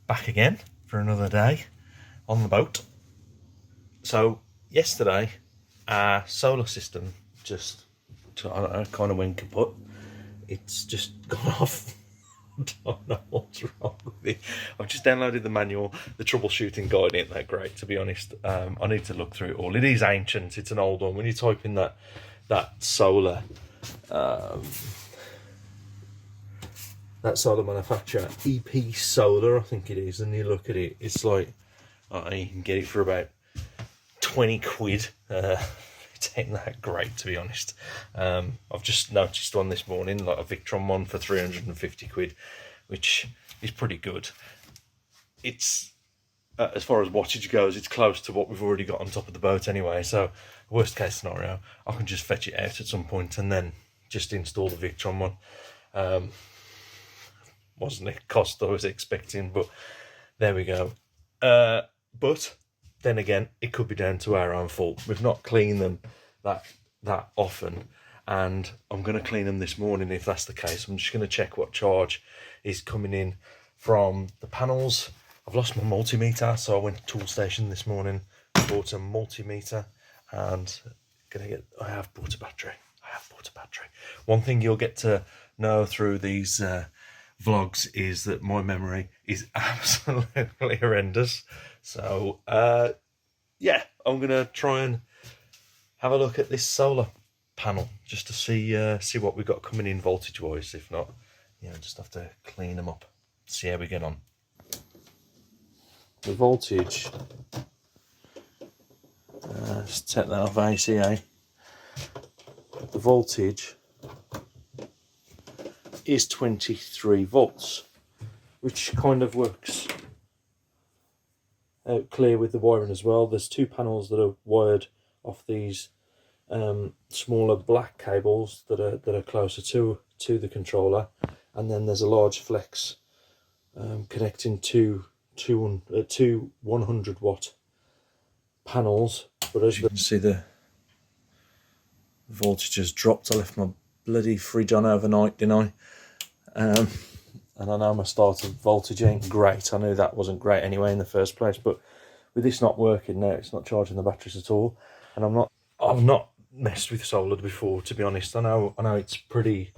back again for another day on the boat. So yesterday our solar system just, I don't know, kind of went kaput. It's just gone off. I don't know what's wrong with it. I've just downloaded the manual. The troubleshooting guide ain't that great, to be honest. I need to look through it all. It is ancient. It's an old one. When you type in that solar that solar manufacturer, EP Solar, I think it is, and you look at it, it's like, you can get it for about 20 quid. It ain't that great, to be honest. I've just noticed one this morning, like a Victron one for 350 quid, which is pretty good. It's, as far as wattage goes, it's close to what we've already got on top of the boat anyway, so worst case scenario, I can just fetch it out at some point and then just install the Victron one. Wasn't the cost I was expecting, but there we go. But then again, it could be down to our own fault. We've not cleaned them that often, and I'm going to clean them this morning if that's the case. I'm just going to check what charge is coming in from the panels. I've lost my multimeter, so I went to Toolstation this morning, bought a multimeter, and I have bought a battery. One thing you'll get to know through these vlogs is that my memory is absolutely horrendous. So yeah, I'm gonna try and have a look at this solar panel just to see what we've got coming in voltage wise. If not, just have to clean them up, see how we get on. The voltage, let's take that off ACA. The voltage is 23 volts, which kind of works out clear with the wiring as well. There's two panels that are wired off these smaller black cables that are closer to the controller, and then there's a large flex connecting two 100 watt panels. But as you can see, the voltage has dropped. I left my bloody fridge on overnight, didn't I? And I know my starter voltage ain't great. I knew that wasn't great anyway in the first place, but with this not working now, it's not charging the batteries at all. And I've not messed with solar before, to be honest. I know it's pretty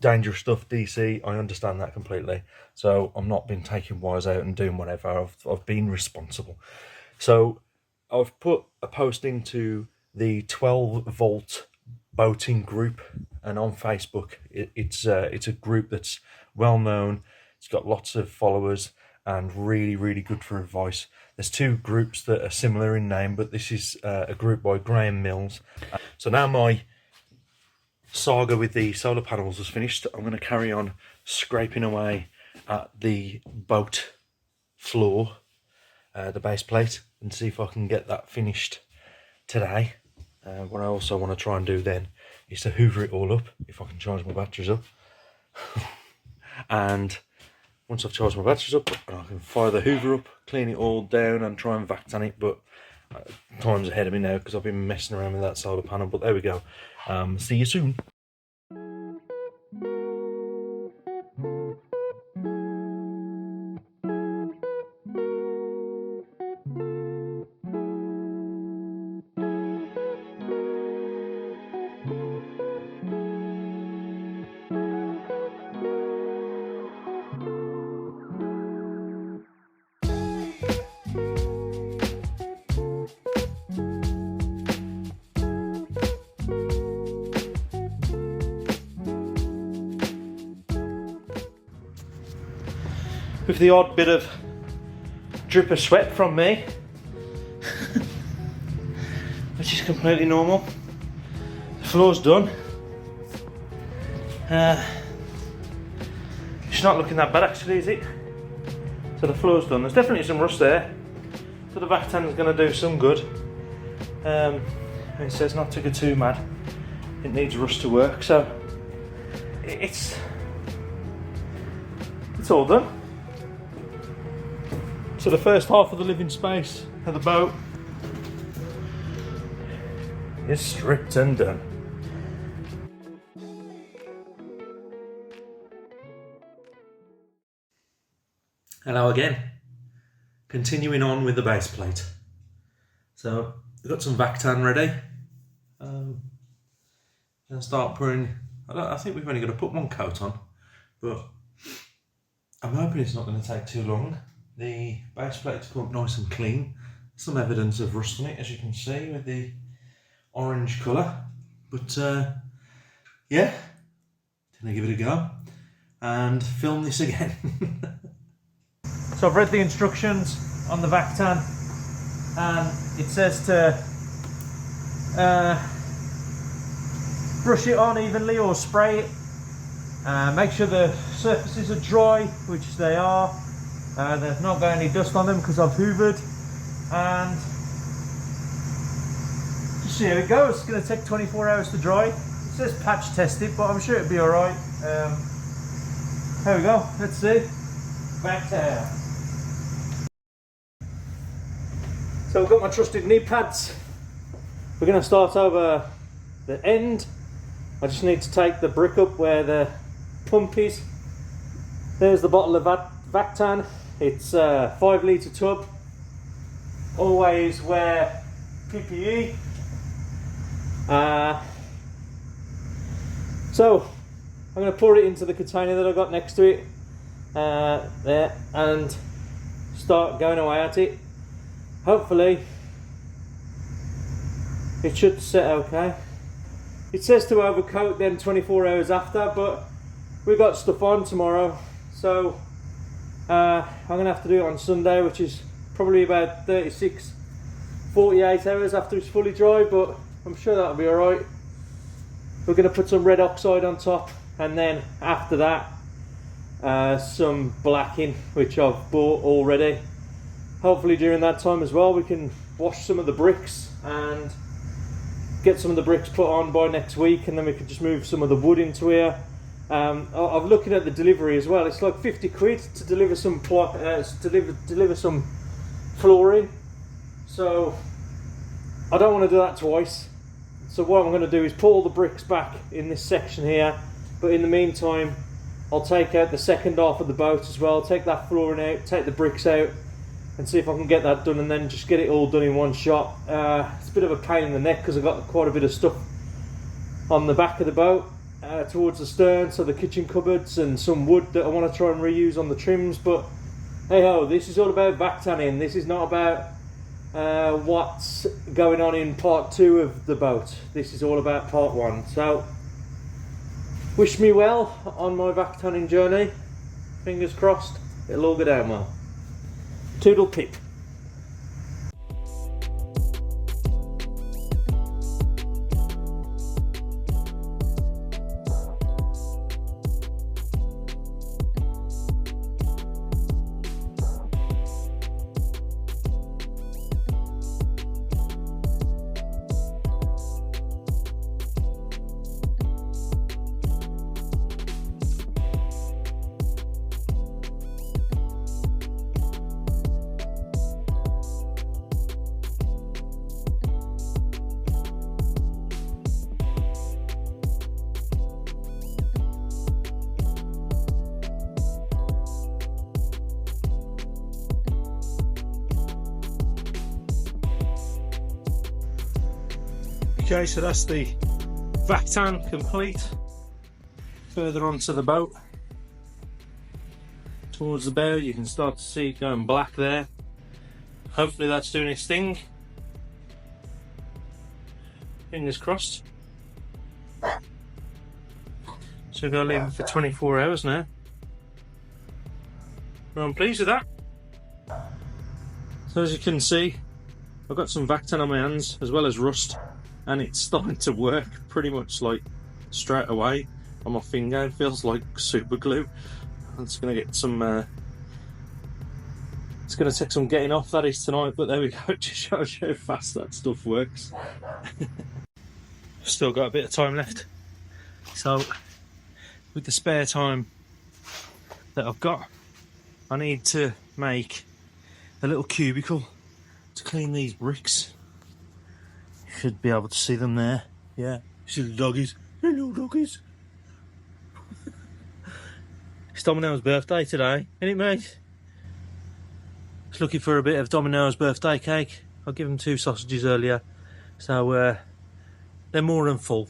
dangerous stuff, DC. I understand that completely. So I've not been taking wires out and doing whatever. I've been responsible. So I've put a post into the 12 volt boating group, and on Facebook it's a group that's well known. It's got lots of followers and really good for advice. There's two groups that are similar in name, but this is a group by Graham Mills. So now my saga with the solar panels is finished. I'm going to carry on scraping away at the boat floor, the base plate, and see if I can get that finished today. What I also want to try and do then is to hoover it all up, if I can charge my batteries up. And once I've charged my batteries up, I can fire the hoover up, clean it all down and try and Vactan it. But time's ahead of me now because I've been messing around with that solar panel. But there we go. See you soon. With the odd bit of drip of sweat from me, which is completely normal. The floor's done. It's not looking that bad actually, is it? So the floor's done. There's definitely some rust there, so the Vactan is going to do some good. It says not to go too mad. It needs rust to work, so it's all done. So the first half of the living space of the boat is stripped and done. Hello again. Continuing on with the base plate. So we've got some Vactan ready. Gonna start putting. I think we've only got to put one coat on, but I'm hoping it's not going to take too long. The base plate's come up nice and clean. Some evidence of rust on it, as you can see, with the orange colour. But yeah, gonna give it a go and film this again. So I've read the instructions on the Vactan, and it says to brush it on evenly or spray it. Make sure the surfaces are dry, which they are. There's not got any dust on them because I've hoovered, and just see how it goes. It's going to take 24 hours to dry. It says patch test it, but I'm sure it'll be alright. There we go, let's see. Vactan. So I've got my trusted knee pads. We're going to start over the end. I just need to take the brick up where the pump is. There's the bottle of Vactan. It's a 5 litre tub. Always wear PPE. So I'm going to pour it into the container that I've got next to it. There, and start going away at it. Hopefully it should set okay. It says to overcoat then 24 hours after, but we've got stuff on tomorrow, so I'm gonna have to do it on Sunday, which is probably about 48 hours after it's fully dry, but I'm sure that'll be alright. We're gonna put some red oxide on top, and then after that some blacking, which I've bought already. Hopefully during that time as well we can wash some of the bricks and get some of the bricks put on by next week, and then we can just move some of the wood into here. I'm looking at the delivery as well. It's like 50 quid to deliver some deliver some flooring, so I don't want to do that twice. So what I'm going to do is put all the bricks back in this section here, but in the meantime I'll take out the second half of the boat as well, take that flooring out, take the bricks out, and see if I can get that done, and then just get it all done in one shot. It's a bit of a pain in the neck because I've got quite a bit of stuff on the back of the boat towards the stern, so the kitchen cupboards and some wood that I want to try and reuse on the trims. But hey ho, this is all about Vactaning. This is not about what's going on in part 2 of the boat. This is all about part 1. So wish me well on my Vactaning journey. Fingers crossed it'll all go down well. Toodle pip. Okay, so that's the Vactan complete. Further onto the boat, towards the bow, you can start to see it going black there. Hopefully that's doing its thing. Fingers crossed. So we've got to leave it for 24 hours now. Well, I'm pleased with that. So as you can see, I've got some Vactan on my hands as well as rust, and it's starting to work pretty much like straight away on my finger. It feels like super glue. It's going to get some it's going to take some getting off, that is, tonight, but there we go. It just shows you how fast that stuff works. Still got a bit of time left, so with the spare time that I've got, I need to make a little cubicle to clean these bricks. You should be able to see them there. Yeah, you see the doggies. Hello, doggies. It's Domino's birthday today, isn't it, mate? was looking for a bit of Domino's birthday cake. I gave them 2 sausages earlier, so they're more than full.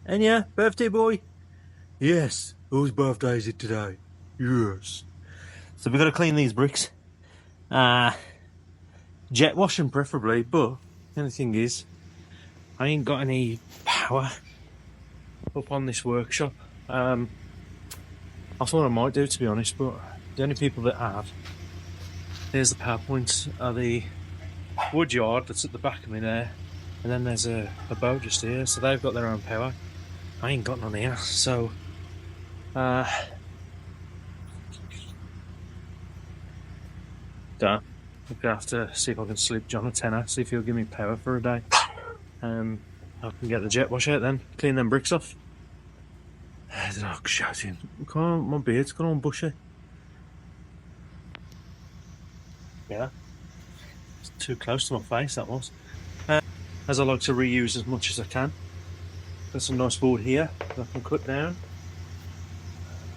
And yeah, birthday boy? Yes. Whose birthday is it today? Yes. So we've got to clean these bricks. Jet washing preferably, but the only thing is, I ain't got any power up on this workshop. I thought I might do, to be honest, but the only people that have, there's the power points, are the wood yard that's at the back of me there, and then there's a boat just here, so they've got their own power. I ain't got none here, so I'm gonna have to see if I can slip John a tenner, see if he'll give me power for a day. I can get the jet wash out then, clean them bricks off. The dog's shouting. Come on, my beard's gone on bushy. Yeah, it's too close to my face, that was. As I like to reuse as much as I can. Got some nice board here that I can cut down.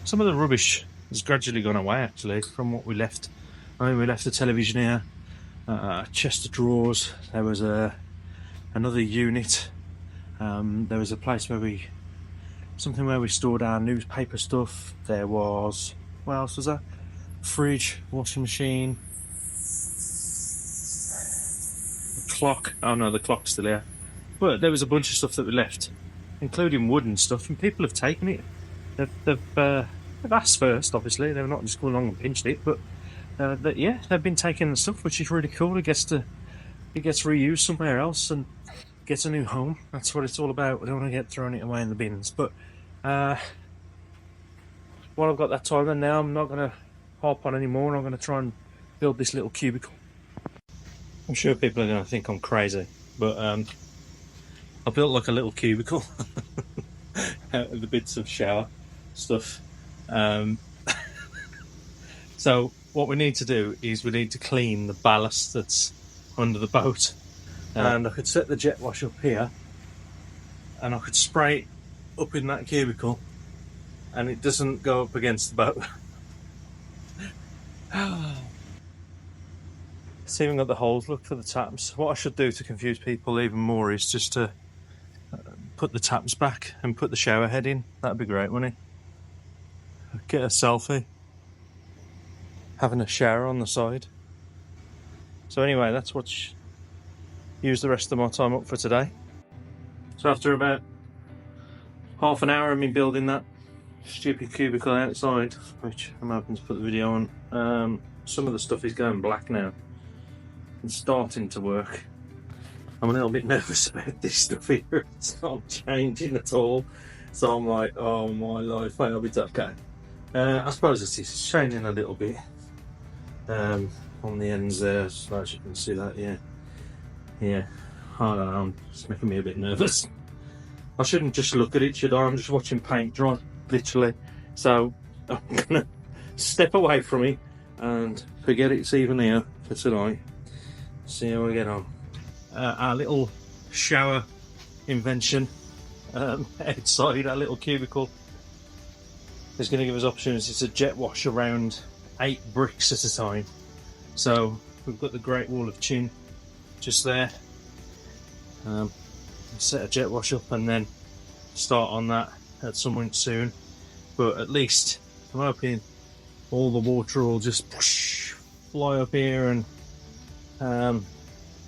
Some of the rubbish has gradually gone away actually from what we left. I mean, we left the television here, a chest of drawers, there was another unit, there was a place where we stored our newspaper stuff, there was, what else was there? Fridge, washing machine, the clock, oh no, the clock's still here. But there was a bunch of stuff that we left, including wooden stuff, and people have taken it. They've asked first, obviously, they've not just gone along and pinched it, but yeah, they've been taking the stuff, which is really cool. It gets reused somewhere else and gets a new home. That's what it's all about. We don't want to get throwing it away in the bins. But while I've got that time, and now I'm not going to harp on anymore. I'm going to try and build this little cubicle. I'm sure people are going to think I'm crazy, but I built like a little cubicle out of the bits of shower stuff. So what we need to do is we need to clean the ballast that's under the boat, and I could set the jet wash up here and I could spray it up in that cubicle and it doesn't go up against the boat. It's even got the holes, look, for the taps. What I should do to confuse people even more is just to put the taps back and put the shower head in. That'd be great, wouldn't it? Get a selfie having a shower on the side. So anyway, that's what use the rest of my time up for today. So after about half an hour of me building that stupid cubicle outside, which I'm hoping to put the video on, some of the stuff is going black now. It's starting to work. I'm a little bit nervous about this stuff here. It's not changing at all. So I'm like, oh my life, I hope it's okay. I suppose it's changing a little bit. On the ends there, so as you can see that, yeah, I don't know, it's making me a bit nervous. I shouldn't just look at it, should I? I'm just watching paint dry, literally. So I'm gonna step away from it and forget it's even here for tonight. See how we get on. Our little shower invention outside our little cubicle is going to give us opportunities to jet wash around 8 bricks at a time. So we've got the Great Wall of Chin just there. Set a jet wash up and then start on that at some point soon. But at least I'm hoping all the water will just fly up here and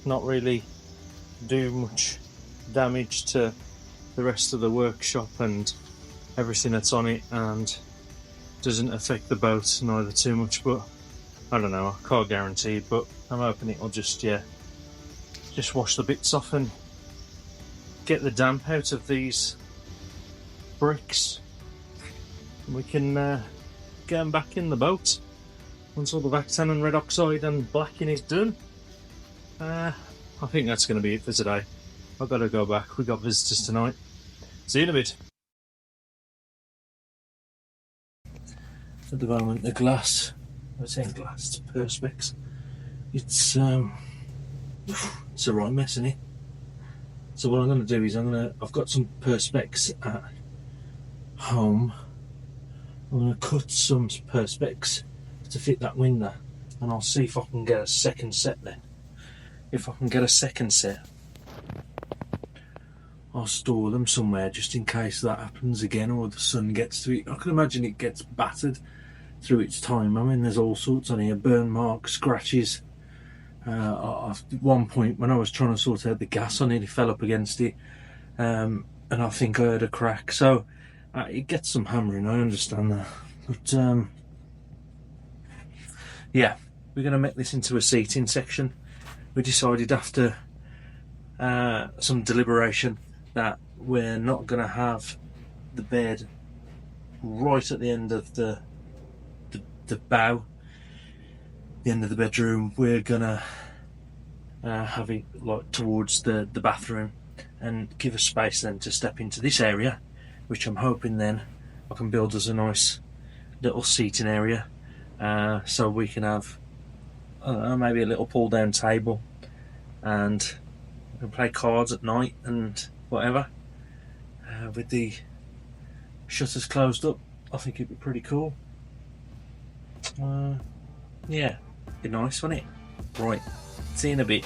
not really do much damage to the rest of the workshop and everything that's on it, and doesn't affect the boat neither too much. But I don't know, I can't guarantee, but I'm hoping it'll just wash the bits off and get the damp out of these bricks. We can get them back in the boat once all the Vactan and red oxide and blacking is done. I think that's going to be it for today. I've got to go back. We've got visitors tonight. See you in a bit. At the moment, the glass, I'm saying glass, it's perspex. It's a right mess, isn't it? So what I'm going to do is I've got some perspex at home. I'm going to cut some perspex to fit that window and I'll see if I can get a second set then. If I can get a second set, I'll store them somewhere just in case that happens again, or the sun gets to it. I can imagine it gets battered through its time. I mean, there's all sorts on here, burn marks, scratches. At one point when I was trying to sort out the gas, I nearly fell up against it, and I think I heard a crack. So it gets some hammering, I understand that, but yeah, we're going to make this into a seating section. We decided after some deliberation that we're not going to have the bed right at the end of the bow, the end of the bedroom. We're gonna have it like towards the bathroom, and give us space then to step into this area, which I'm hoping then I can build us a nice little seating area, so we can have, I don't know, maybe a little pull down table, and we can play cards at night and whatever, with the shutters closed up. I think it'd be pretty cool. Yeah, be nice, wouldn't it? Right, see you in a bit.